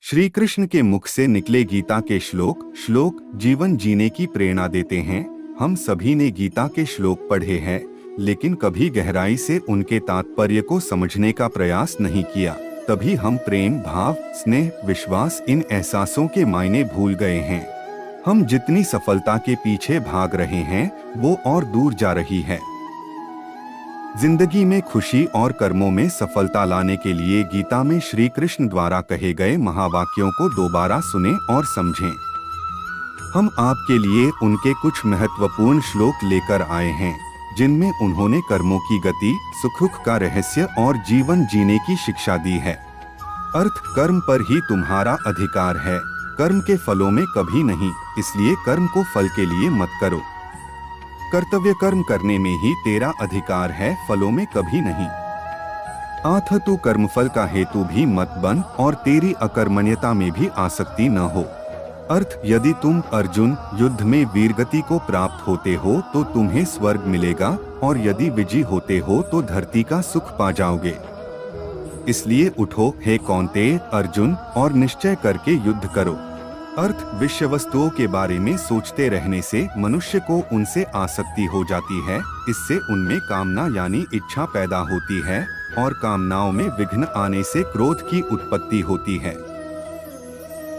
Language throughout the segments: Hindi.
श्री कृष्ण के मुख से निकले गीता के श्लोक जीवन जीने की प्रेरणा देते हैं। हम सभी ने गीता के श्लोक पढ़े हैं, लेकिन कभी गहराई से उनके तात्पर्य को समझने का प्रयास नहीं किया। तभी हम प्रेम, भाव, स्नेह, विश्वास, इन एहसासों के मायने भूल गए हैं। हम जितनी सफलता के पीछे भाग रहे हैं, वो और दूर जा रही है। जिंदगी में खुशी और कर्मों में सफलता लाने के लिए गीता में श्री कृष्ण द्वारा कहे गए महावाक्यों को दोबारा सुने और समझें। हम आपके लिए उनके कुछ महत्वपूर्ण श्लोक लेकर आए हैं, जिनमें उन्होंने कर्मों की गति, सुख का रहस्य और जीवन जीने की शिक्षा दी है। अर्थ, कर्म पर ही तुम्हारा अधिकार है, कर्म के फलों में कभी नहीं, इसलिए कर्म को फल के लिए मत करो। कर्तव्य कर्म करने में ही तेरा अधिकार है, फलों में कभी नहीं। आथ तू कर्मफल का हेतु भी मत बन और तेरी अकर्मण्यता में भी आसक्ति न हो। अर्थ, यदि तुम अर्जुन युद्ध में वीरगति को प्राप्त होते हो तो तुम्हें स्वर्ग मिलेगा, और यदि विजयी होते हो तो धरती का सुख पा जाओगे। इसलिए उठो हे कौन्तेय अर्जुन, और निश्चय करके युद्ध करो। अर्थ, विषय वस्तुओं के बारे में सोचते रहने से मनुष्य को उनसे आसक्ति हो जाती है। इससे उनमें कामना यानी इच्छा पैदा होती है, और कामनाओं में विघ्न आने से क्रोध की उत्पत्ति होती है।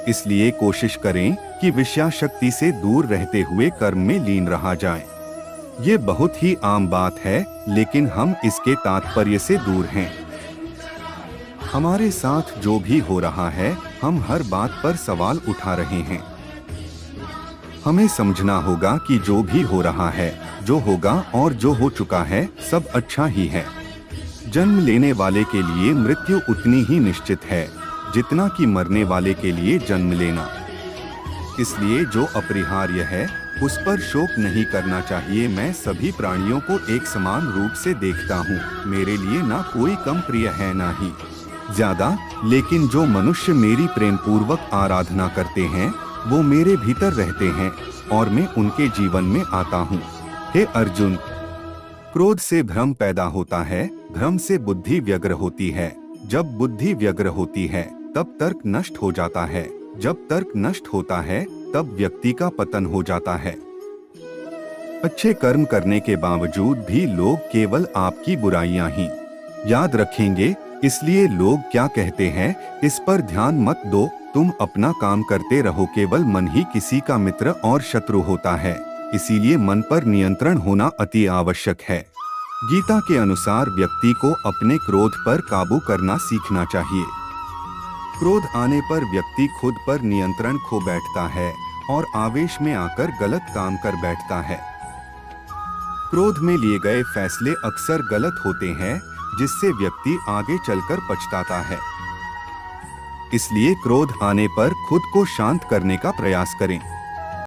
इसलिए कोशिश करें कि विषयाशक्ति से दूर रहते हुए कर्म में लीन रहा जाए। ये बहुत ही आम बात है, लेकिन हम इसके तात्पर्य से दूर हैं। हमारे साथ जो भी हो रहा है, हम हर बात पर सवाल उठा रहे हैं। हमें समझना होगा कि जो भी हो रहा है, जो होगा और जो हो चुका है, सब अच्छा ही है। जन्म लेने वाले के लिए मृत्यु उतनी ही निश्चित है, जितना कि मरने वाले के लिए जन्म लेना। इसलिए जो अपरिहार्य है, उस पर शोक नहीं करना चाहिए। मैं सभी प्राणियों को एक समान रूप से देखता हूँ। मेरे लिए ना कोई कम प्रिय है ना ही ज्यादा, लेकिन जो मनुष्य मेरी प्रेम पूर्वक आराधना करते हैं, वो मेरे भीतर रहते हैं और मैं उनके जीवन में आता हूँ। हे अर्जुन, क्रोध से भ्रम पैदा होता है, भ्रम से बुद्धि व्यग्र होती है। जब बुद्धि व्यग्र होती है, तब तर्क नष्ट हो जाता है। जब तर्क नष्ट होता है, तब व्यक्ति का पतन हो जाता है। अच्छे कर्म करने के बावजूद भी लोग केवल आपकी बुराइयां ही याद रखेंगे। इसलिए लोग क्या कहते हैं, इस पर ध्यान मत दो, तुम अपना काम करते रहो। केवल मन ही किसी का मित्र और शत्रु होता है, इसीलिए मन पर नियंत्रण होना अति आवश्यक है। गीता के अनुसार व्यक्ति को अपने क्रोध पर काबू करना सीखना चाहिए। क्रोध आने पर व्यक्ति खुद पर नियंत्रण खो बैठता है और आवेश में आकर गलत काम कर बैठता है। क्रोध में लिए गए फैसले अक्सर गलत होते हैं, जिससे व्यक्ति आगे चलकर पछताता है। इसलिए क्रोध आने पर खुद को शांत करने का प्रयास करें।